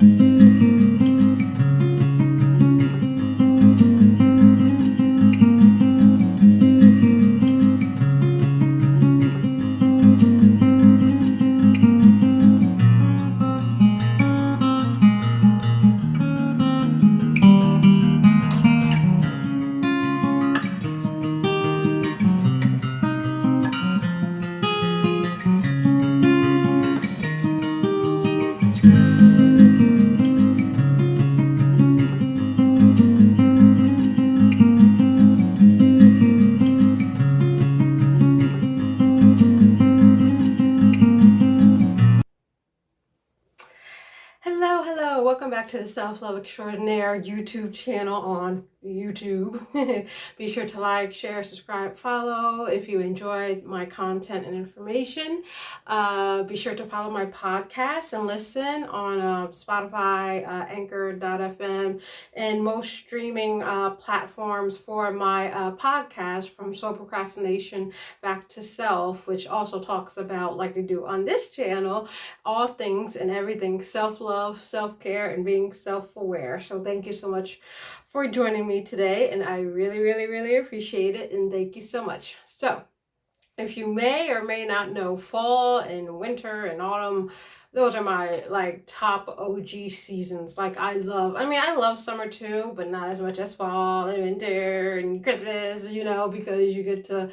Hello, welcome back to the Self-Love Extraordinaire YouTube channel on YouTube. Be sure to like, share, subscribe, follow if you enjoyed my content and information. Be sure to follow my podcast and listen on Spotify, Anchor.fm, and most streaming platforms for my podcast from Soul Procrastination Back to Self, which also talks about, like they do on this channel, all things and everything self-love, self-care, and being self-aware. So thank you so much for joining me today, and I really appreciate it, and thank you so much. So if you may or may not know, fall and winter and autumn, those are my top OG seasons. I love summer too, but not as much as fall and winter and Christmas, because you get to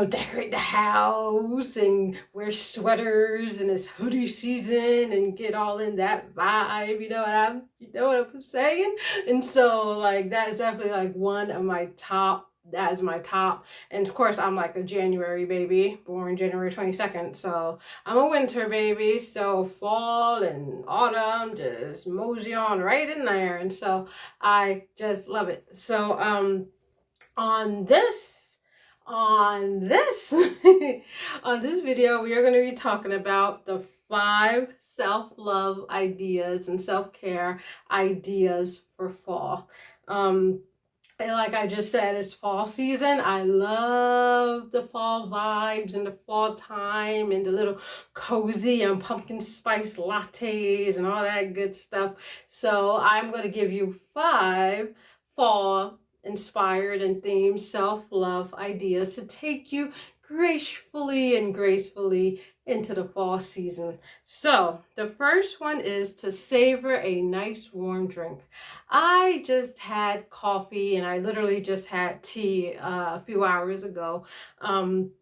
decorate the house and wear sweaters and it's hoodie season and get all in that vibe, you know what I'm saying? And so that is definitely one of my top. That is my top. And of course I'm a January baby, born January 22nd. So I'm a winter baby. So fall and autumn just mosey on right in there. And so I just love it. So on this on this video, we are going to be talking about the 5 self-love ideas and self-care ideas for fall. And like I just said, it's fall season. I love the fall vibes and the fall time and the little cozy and pumpkin spice lattes and all that good stuff. So I'm going to give you 5 fall inspired and themed self-love ideas to take you gracefully and gracefully into the fall season. So the first one is to savor a nice warm drink. I just had coffee and I literally just had tea a few hours ago. Some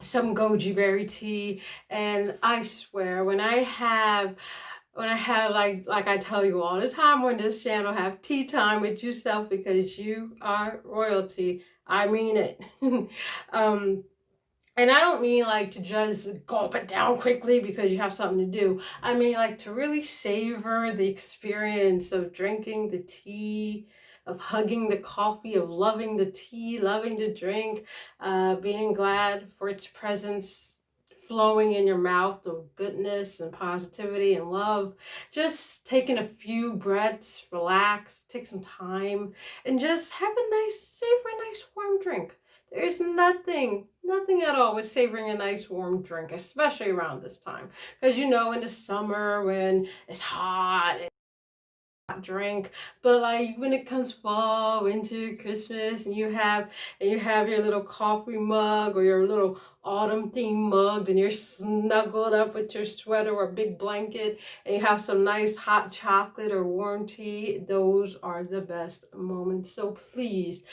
goji berry tea, and I swear when I have like I tell you all the time on this channel, have tea time with yourself because you are royalty. I mean it. And I don't mean to just gulp it down quickly because you have something to do. I mean to really savor the experience of drinking the tea, of hugging the coffee, of loving the tea, loving the drink, being glad for its presence flowing in your mouth of goodness and positivity and love. Just taking a few breaths, relax, take some time, and just savor a nice warm drink. There's nothing at all with savoring a nice warm drink, especially around this time. Because in the summer when it's hot and drink, but when it comes fall, winter, Christmas, and you have your little coffee mug or your little autumn theme mug, and you're snuggled up with your sweater or big blanket, and you have some nice hot chocolate or warm tea, those are the best moments. So please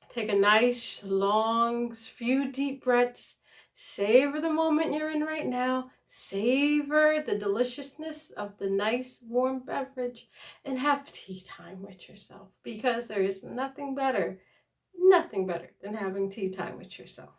take a nice long few deep breaths. Savor the moment you're in right now. Savor the deliciousness of the nice warm beverage and have tea time with yourself, because there is nothing better than having tea time with yourself.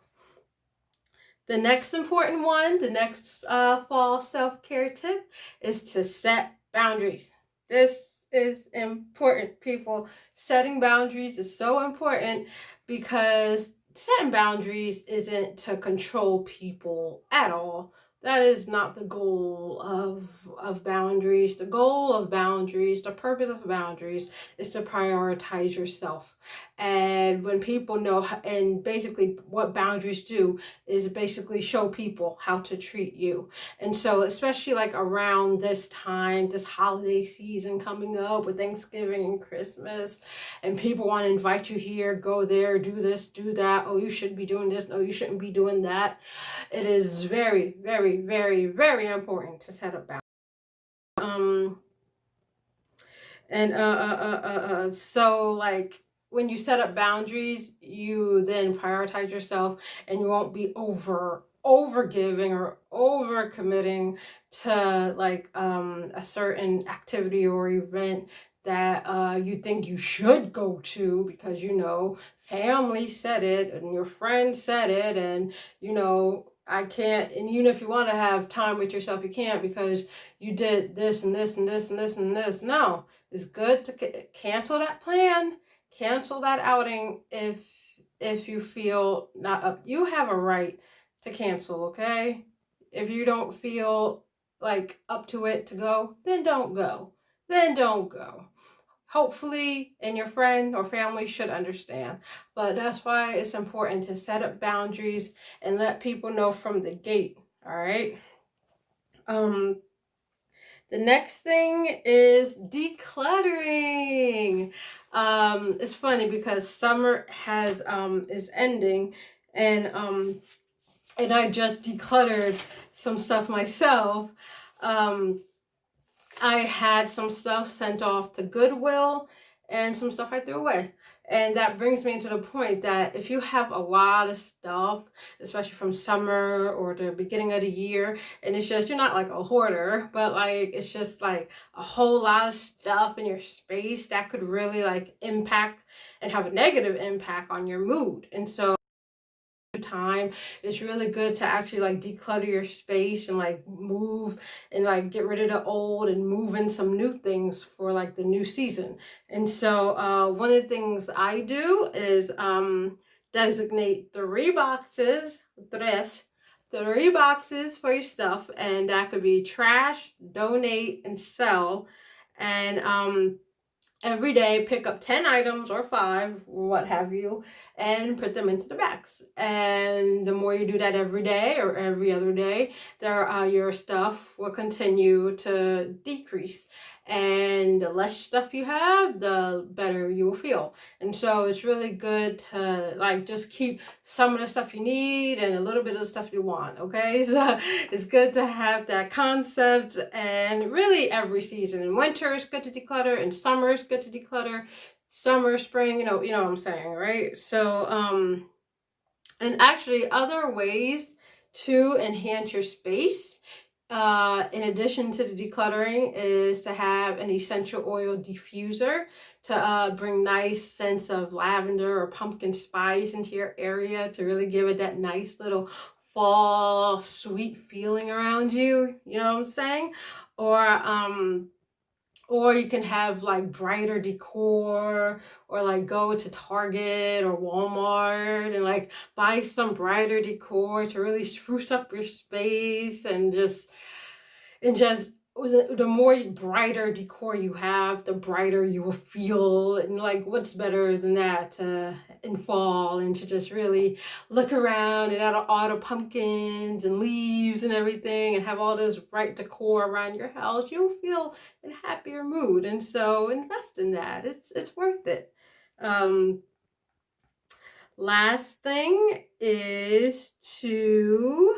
The next important one, the next fall self-care tip is to set boundaries. This is important, people. Setting boundaries is so important because setting boundaries isn't to control people at all. That is not the goal of of boundaries, the goal of boundaries, the purpose of boundaries is to prioritize yourself. And when people know, and basically what boundaries do is basically show people how to treat you. And so especially like around this time, this holiday season coming up with Thanksgiving and Christmas, and people want to invite you here, go there, do this, do that. Oh, you should be doing this. No, you shouldn't be doing that. It is very, very, very, very important to set up boundaries. So like when you set up boundaries, you then prioritize yourself, and you won't be over giving or over committing to like a certain activity or event that you think you should go to because family said it and your friend said it, and I can't. And even if you want to have time with yourself, you can't because you did this and this and this and this and this. No, it's good to cancel that plan, cancel that outing if you feel not up. You have a right to cancel, okay? If you don't feel like up to it to go, then don't go. Then don't go. Hopefully, and your friend or family should understand. But that's why it's important to set up boundaries and let people know from the gate, all right? The next thing is decluttering. It's funny because summer is ending, and I just decluttered some stuff myself. I had some stuff sent off to Goodwill and some stuff I threw away. And that brings me to the point that if you have a lot of stuff, especially from summer or the beginning of the year, and it's just, you're not like a hoarder, but like, it's just like a whole lot of stuff in your space that could really like impact and have a negative impact on your mood. And so time, it's really good to actually like declutter your space and like move and like get rid of the old and move in some new things for like the new season. And so one of the things I do is designate three boxes for your stuff, and that could be trash, donate, and sell. And every day pick up 10 items or 5 or what have you and put them into the bags. And the more you do that every day or every other day, your stuff will continue to decrease, and the less stuff you have, the better you will feel. And so it's really good to like just keep some of the stuff you need and a little bit of the stuff you want, okay? So it's good to have that concept. And really every season, in winter is good to declutter, in summer is good to declutter, summer, spring, you know what I'm saying, right? So and actually other ways to enhance your space, in addition to the decluttering, is to have an essential oil diffuser to bring nice sense of lavender or pumpkin spice into your area to really give it that nice little fall sweet feeling around you. You know what I'm saying? Or you can have like brighter decor, or like go to Target or Walmart and like buy some brighter decor to really spruce up your space. And the more brighter decor you have, the brighter you will feel. And like, what's better than that in fall, and to just really look around and at all the pumpkins and leaves and everything and have all this bright decor around your house. You'll feel in a happier mood. And so invest in that. It's worth it. Last thing is to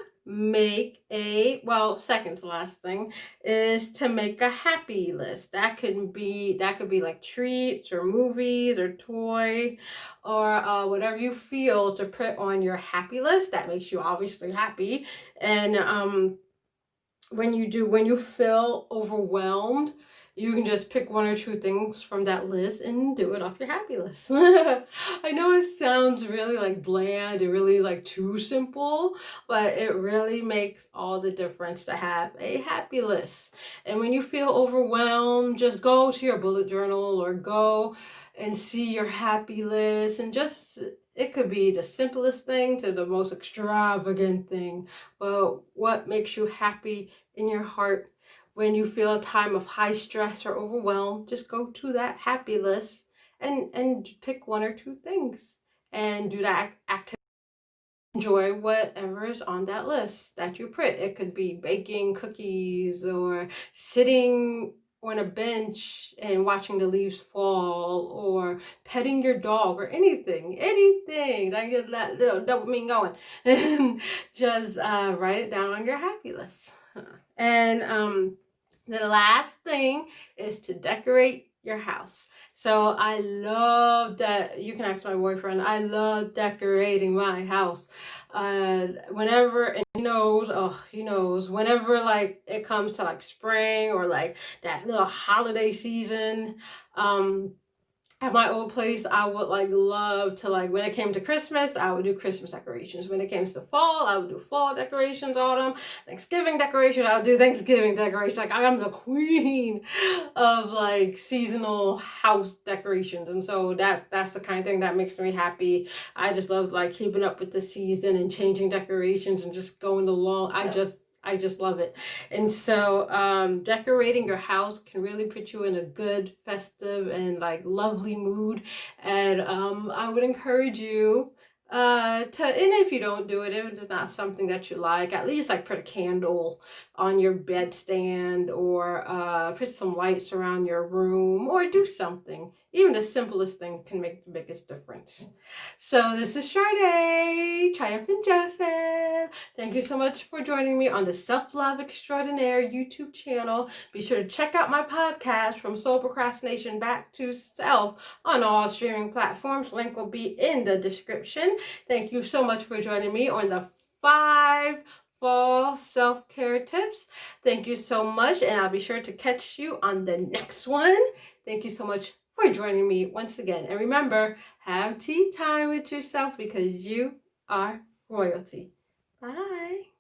second to last thing is to make a happy list. That could be like treats or movies or toy or whatever you feel to put on your happy list that makes you obviously happy. And when you feel overwhelmed, you can just pick 1 or 2 things from that list and do it off your happy list. I know it sounds really like bland and really like too simple, but it really makes all the difference to have a happy list. And when you feel overwhelmed, just go to your bullet journal or go and see your happy list, and just, it could be the simplest thing to the most extravagant thing, but what makes you happy in your heart, when you feel a time of high stress or overwhelm, just go to that happy list and pick one or two things and do that activity. Enjoy whatever is on that list that you put. It could be baking cookies or sitting on a bench and watching the leaves fall or petting your dog or anything that get that little dopamine going. And just write it down on your happy list. And the last thing is to decorate your house. So I love that. You can ask my boyfriend. I love decorating my house. Whenever, and he knows, whenever like it comes to like spring or like that little holiday season, at my old place, I would like love to like, when it came to Christmas, I would do Christmas decorations. When it came to fall, I would do fall decorations, autumn, Thanksgiving decorations, I would do Thanksgiving decorations. Like I am the queen of like seasonal house decorations. And so that's the kind of thing that makes me happy. I just love like keeping up with the season and changing decorations and just going along. I just love it. And so decorating your house can really put you in a good, festive, and like lovely mood. And I would encourage you and if you don't do it, if it's not something that you like, at least like put a candle on your bedstand or put some lights around your room or do something. Even the simplest thing can make the biggest difference. So this is Shardae, Triumphant Joseph. Thank you so much for joining me on the Self-Love Extraordinaire YouTube channel. Be sure to check out my podcast, From Soul Procrastination Back to Self, on all streaming platforms. Link will be in the description. Thank you so much for joining me on the 5 fall self-care tips. Thank you so much, and I'll be sure to catch you on the next one. Thank you so much for joining me once again. And remember, have tea time with yourself because you are royalty. Bye.